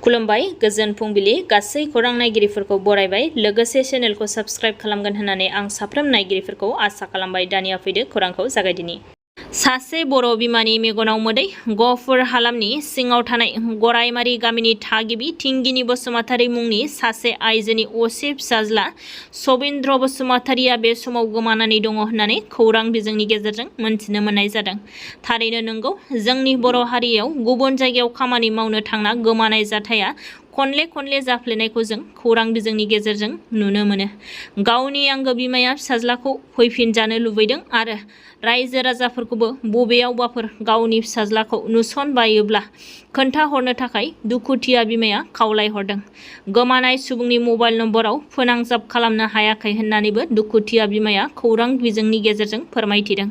खुलुमबाय गोजोन फुंबिलि गासै खौरां नायगिरिफोरखौ बरायबाय लोगोसे चेनेलखौ साबस्क्राइब खालामगोन होननानै आं साफ्रोम नायगिरिफोरखौ आसा खालामबाय। दानिया फैदो खौरांखौ जागायदिनि। सासे बर' बिमानि मेगनाव मोदै गहपुर हालामनि सिङाव थानाय गरायमारि गामिनि थागिबि थिंगिनि बसुमतारी मुंनि सासे आइजोनि असे फिसाज्ला सबिन्द्र बसुमतारीया बे समाव गोमानानै दङ होननानै खौरां बिजोंनि गेजेरजों मोनथिनो मोननाय जादों। थारैनो नंगौ, जोंनि बर' हारियाव गुबुन जायगायाव खामानि मावनो थांना गोमानाय जाथाया खनले खनले जाफ्लेनायखौ जों खौरां बिजोंनि गेजेरजों नुनो मोनो। गावनि आंगो बिमाया फिसाज्लाखौ फैफिनजानो लुबैदों आरो रायजो राजाफोरखौबो बबेयावबाफोर गावनि फिसाज्लाखौ नुसनबायोब्ला खोन्थाहरनो थाखाय दुखुथिया बिमाया खावलायहरदों। गोमानाय सुबुंनि मबाइल नम्बराव फोनांजाब खालामनो हायाखै होननानैबो दुखुथिया बिमाया खौरां बिजोंनि गेजेरजों फोरमायथिदों।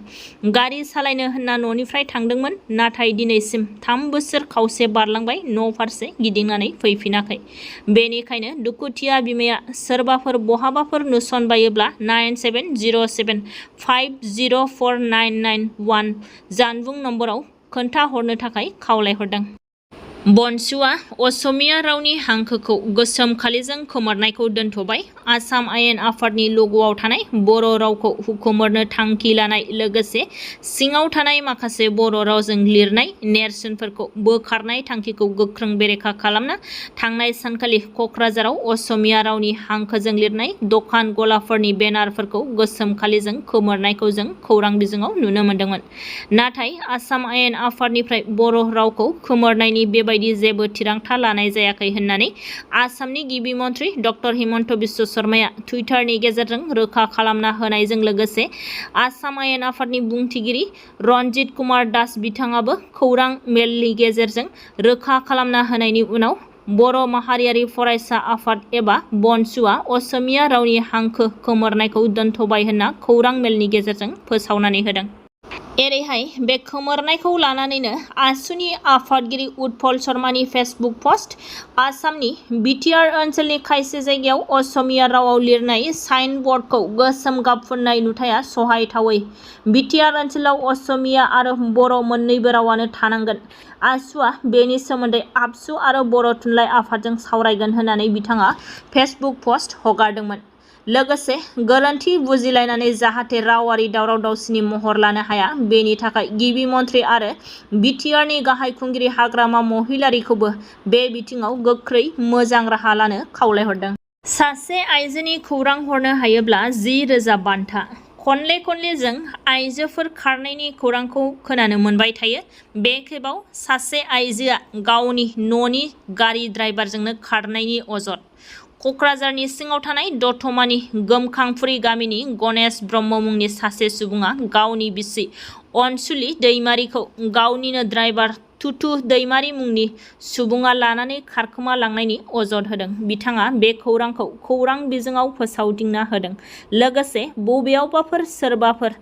गारि सालायनो होनना न'निफ्राय थांदोंमोन, नाथाय दिनैसिम 3 बोसोर खावसे बारलांबाय न' फारसे गिदिंनानै फैफिनाखै। बेनिखायनो दुखुथिया बिमाया सोरबाफोर बहाबाफोर नुसनबायोब्ला 9707504991 जानबुं नम्बराव खोन्थाहरनो थाखाय खावलायहरदों। बनसुआ असमिया रावनि हांखोखौ गोसोम खालिजों खोमोरनायखौ दोनथ'बाय। आसाम आयेन आफादनि लग'आव थानाय बर' रावखौ खोमोरनो थांखि लानाय लोगोसे सिङाव थानाय माखासे बर' रावजों लिरनाय नेरसोनफोरखौ बोखारनाय थांखिखौ गोख्रों बेरेखा खालामना थांनाय सानखालि क'क्राझाराव असमिया रावनि हांखोजों लिरनाय दखान गलाफोरनि बेनारफोरखौ गोसोम खालिजों खोमोरनायखौ जों खौरां बिजोङाव नुनो मोन्दोंमोन। नाथाय आसाम आयेन आफादनिफ्राय बर' रावखौ खोमोरनायनि बेबायदि जेबो थिरांथा लानाय जायाखै होननानै आसामनि गिबि मन्थ्रि डक्टर हिमन्त बिश्व शर्माया टुइटारनि गेजेरजों रोखा खालामना होनायजों लोगोसे आसाम आयेन आफादनि बुंथिगिरि रन्जित कुमार दास बिथाङाबो खौरां मेलनि गेजेरजों रोखा खालामना होनायनि उनाव बर' माहारियारि फरायसा आफाद एबा बनसुआ असमिया रावनि हांखो खोमोरनायखौ दोनथ'बाय होनना खौरां मेलनि गेजेरजों फोसावनानै होदों। एरैहाय बे खोमोरनायखौ लानानैनो आसुनि आफादगिरि उत्पल शर्मानि फेसबुक पस्ट। आसामनि बिटिआर ओनसोलनि खायसे जायगायाव असमिया रावाव लिरनाय साइन बर्डखौ गोसोम गाब फुननाय नुथाया सहायथावै। बिटिआर ओनसोलाव असमिया आरो बर' मोन्नैबो रावानो थानांगोन। आसुआ बेनि सोमोन्दै आबसु आरो बर' थुनलाइ आफादजों सावरायगोन होननानै बिथाङा फेसबुक पस्ट हगारदोंमोन। लोगोसे गोरोन्थि बुजिलायनानै जाहाथे रावारि दावराव दावसिनि महर लानो हाया, बेनि थाखाय गिबि मन्थ्रि आरो बिटिआरनि गाहाय खुंगिरि हाग्रामा महिलारिखौबो बे बिथिङाव गोख्रै मोजां राहा लानो खावलायहरदों। सासे आइजोनि खौरां हरनो हायोब्ला 10,000 बान्था। खनले खनले जों आइजोफोर खारनायनि खौरांखौ खोनानो मोनबाय थायो। बे खेबाव सासे आइजोआ गावनि न'नि गारि ड्राइभारजोंनो खारनायनि अजद। क'क्राझारनि सिङाव थानाय दतमानि गोमखांफुरि गामिनि गणेश ब्रह्म मुंनि सासे सुबुङा गावनि बिसि अनसुलि दैमारिखौ गावनिनो ड्राइभार तुतु दैमारि मुंनि सुबुङा लानानै खारखोमा लांनायनि अजद होदों। बिथाङा बे खौरांखौ खौरां बिजोङाव फोसावदिंना होदों। लोगोसे बबेयावबाफोर सोरबाफोर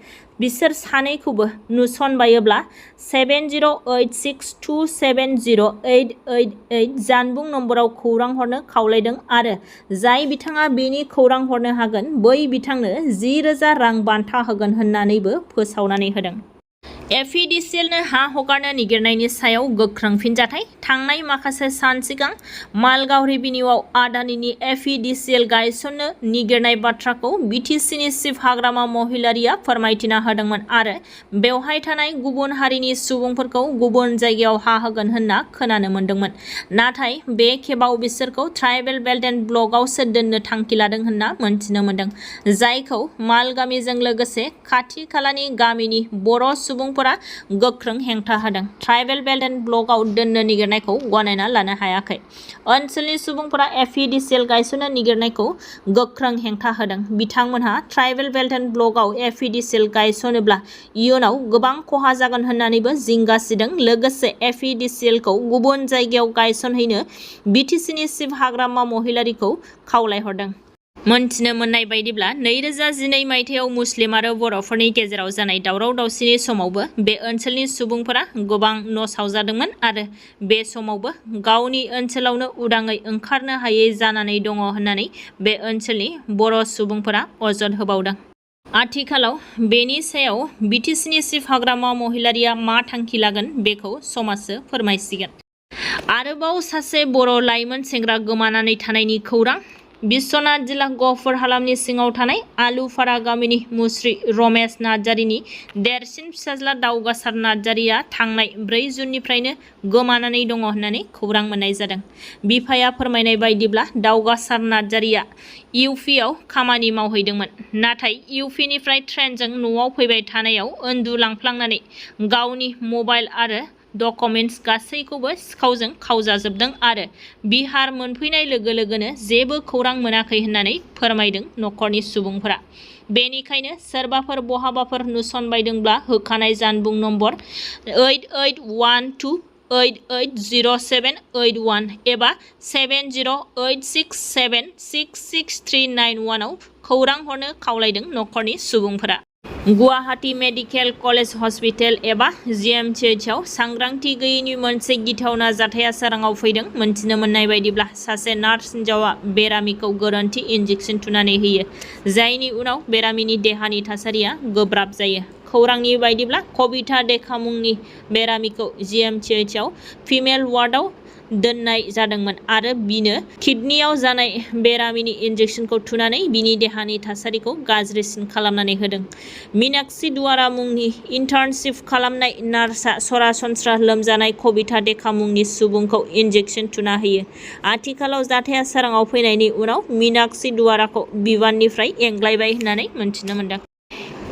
बिसोर सानैखौबो नुसनबायोब्ला 7086270888 जानबुं नम्बराव खौरां हरनो खावलायदों आरो जाय बिथाङा बेनि खौरां हरनो हागोन बै बिथांनो 10,000 रां बान्था होगोन होननानैबो फोसावनानै होदों। एफिडिसिएलनो हा हगारनो निगिरनायनि सायाव गोख्रों फिनजाथाय। थांनाय माखासे सान सिगां मालगाव रेभिनिउआव आदानिनि एफिडिसिएल गायसननो निगिरनाय बाथ्राखौ बिटिसिनि चिफ हाग्रामा महिलारिया फोरमायथिना होदोंमोन आरो बेवहाय थानाय गुबुन हारिनि सुबुंफोरखौ गुबुन जायगायाव हा होगोन होनना खोनानो मोन्दोंमोन। नाथाय बे खेबाव बिसोरखौ ट्राइबेल बेल्ट एन्ड ब्लकआवसो दोननो थांखि लादों होनना मोनथिनो मोन्दों, जायखौ मालगामिजों लोगोसे खाथि खालानि गामिनि बर' सुबुंफोरा गोख्रों हेंथा होदों। ट्राइबेल बेल्ट एन्ड ब्लकआव दोननो निगिरनायखौ गनायना लानो हायाखै। ओनसोलनि सुबुंफोरा एफिडिसिएल गायसननो निगिरनायखौ गोख्रों हेंथा होदों। बिथांमोनहा ट्राइबेल बेल्ट एन्ड ब्लकआव एफिडिसिएल गायसनोब्ला इयुनाव गोबां खहा जागोन होननानैबो जिंगा सिदों। लोगोसे एफिडिसिएलखौ गुबुन जायगायाव गायसनहैनो बिटिसिनि चिफ हाग्रामा महिलारिखौ खावलायहरदों। मोनथिनो मोननाय बायदिब्ला 2012 मायथाइयाव मुस्लिम आरो बर'फोरनि गेजेराव जानाय दावराव दावसिनि समावबो बे ओनसोलनि सुबुंफोरा गोबां न' सावजादोंमोन आरो बे समावबो गावनि ओनसोलावनो उदाङै ओंखारनो हायै जानानै दङ होननानै बे ओनसोलनि बर' सुबुंफोरा अजद होबावदों। आथिखालाव बेनि सायाव बिटिसिनि चिफ हाग्रामा महिलारिया मा थांखि लागोन बेखौ समाजसो फोरमायसिगोन। आरोबाव सासे बर' लाइमोन सेंग्रा गोमानानै थानायनि खौरां। बिश्वनाथ जिल्ला गहपुर हालामनि सिङाव थानाय आलुफारा गामिनि मुस्रि रमेश नार्जारिनि देरसिन फिसाज्ला दावगासार नार्जारिया थांनाय 4 जुननिफ्रायनो गोमानानै दङ होननानै खौरां मोननाय जादों। बिफाया फोरमायनाय बायदिब्ला दावगासार नार्जारिया इउपिआव खामानि मावहैदोंमोन, नाथाय इउपिनिफ्राय ट्रेनजों न'आव फैबाय थानायाव उन्दुलांफ्लांनानै गावनि मबाइल आरो डकुमेन्ट्स गासैखौबो सिखावजों खावजाजोबदों आरो बिहार मोनफैनाय लोगो लोगोनो जेबो खौरां मोनाखै होननानै फोरमायदों नखरनि सुबुंफोरा। बेनिखायनो सोरबाफोर बहाबाफोर नुसनबायदोंब्ला होखानाय जानबुं नम्बर 8812880781 एबा 7086766391 आव खौरां हरनो खावलायदों नखरनि सुबुंफोरा। गुवाहाटी मेडिकेल कलेज हस्पिटाल एबा जिएमसीएचआव सांग्रांथि गैयैनि मोनसे गिथावना जाथाया सोराङाव फैदों। मोनथिनो मोननाय बायदिब्ला सासे नार्स हिन्जावा बेरामिखौ गोरोन्थि इन्जेक्सन थुनानै होयो, जायनि उनाव बेरामिनि देहानि थासारिया गोब्राब जायो। खौरांनि बायदिब्ला कबिता देखा मुंनि बेरामिखौ जिएमसीएचआव फिमेल वार्डआव दोननाय जादोंमोन आरो बिनो किडनीआव जानाय बेरामिनि इन्जेक्सनखौ थुनानै बिनि देहानि थासारिखौ गाज्रिसिन खालामनानै होदों। मीनाक्षी दुवारा मुंनि इन्टार्नशिप खालामनाय नार्सआ सरासनस्रा लोमजानाय कबिता देखा मुंनि सुबुंखौ इन्जेक्सन थुना होयो। आथिखालाव जाथाया सोराङाव फैनायनि उनाव मीनाक्षी दुवाराखौ बिबाननिफ्राय एंग्लायबाय होननानै मोनथिनो मोनदों।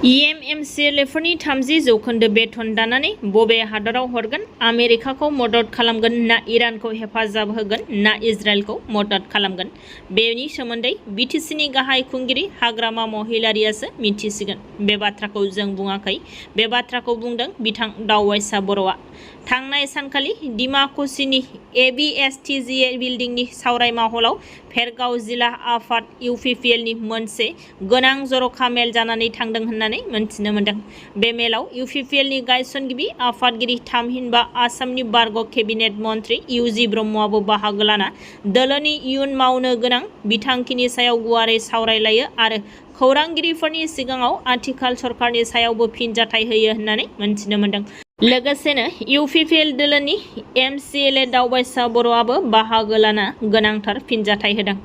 एमएमसिएलएफोरनि 30% बेथन दानानै बबे हादराव हरगोन? आमेरिकाखौ मदद खालामगोन ना इरानखौ हेफाजाब होगोन ना इजराइलखौ मदद खालामगोन? बेनि सोमोन्दै बिटिसिनि गाहाय खुंगिरि हाग्रामा महिलारियासो मिथिसिगोन। बे बाथ्राखौ जों बुङाखै, बे बाथ्राखौ बुंदों बिथां दावबायसा बर'आ। थांनाय सानखालि डिमाकुसिनि एबिएसटिजिए बिल्डिंनि सावरायमा हलाव भेरगाव जिल्ला आफाद इउपिपिएलनि मोनसे गोनां जर'खा मेल जानानै थांदों होननानै मोनथिनो मोनदों। बे मेलाव इउपिपिएलनि गायसनगिरि आफादगिरि थामहिनबा आसामनि बारग' केबिनेट मन्थ्रि इउजि ब्रह्मआबो बाहागो लाना दोलोनि इयुन मावनो गोनां बिथांखिनि सायाव गुवारै सावरायलायो आरो खौरांगिरिफोरनि सिगाङाव आथिखाल सरकारनि सायावबो फिनजाथाय होयो होननानै मोनथिनो मोनदों। लोगोसेनो इउपिपिएल दोलोनि एमसिएलए दावबायसा बर'आबो बाहागो लाना गोनांथार फिनजाथाय होदों।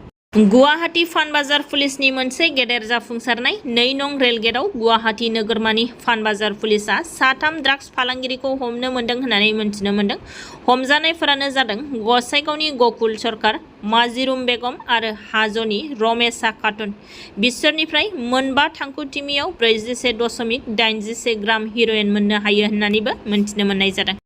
गुवाहाटी फानबाजार पुलिसनि मोनसे गेदेर जाफुंसारनाय 2 नं रेलगेटआव गुवाहाटी नोगोरमानि फानबाजार पुलिसआ 3 ड्राग्स फालांगिरिखौ हमनो मोनदों होननानै मोनथिनो मोनदों। हमजानायफोरानो जादों गसाइगावनि गकुल सरकार, माजिरुम बेगम आरो हाजोनि रमेशा खातुन। बिसोरनिफ्राय मोनबा थांखुथिमियाव 41.81 ग्राम हेर'इन मोननो हायो होननानैबो मोनथिनो मोननाय जादों।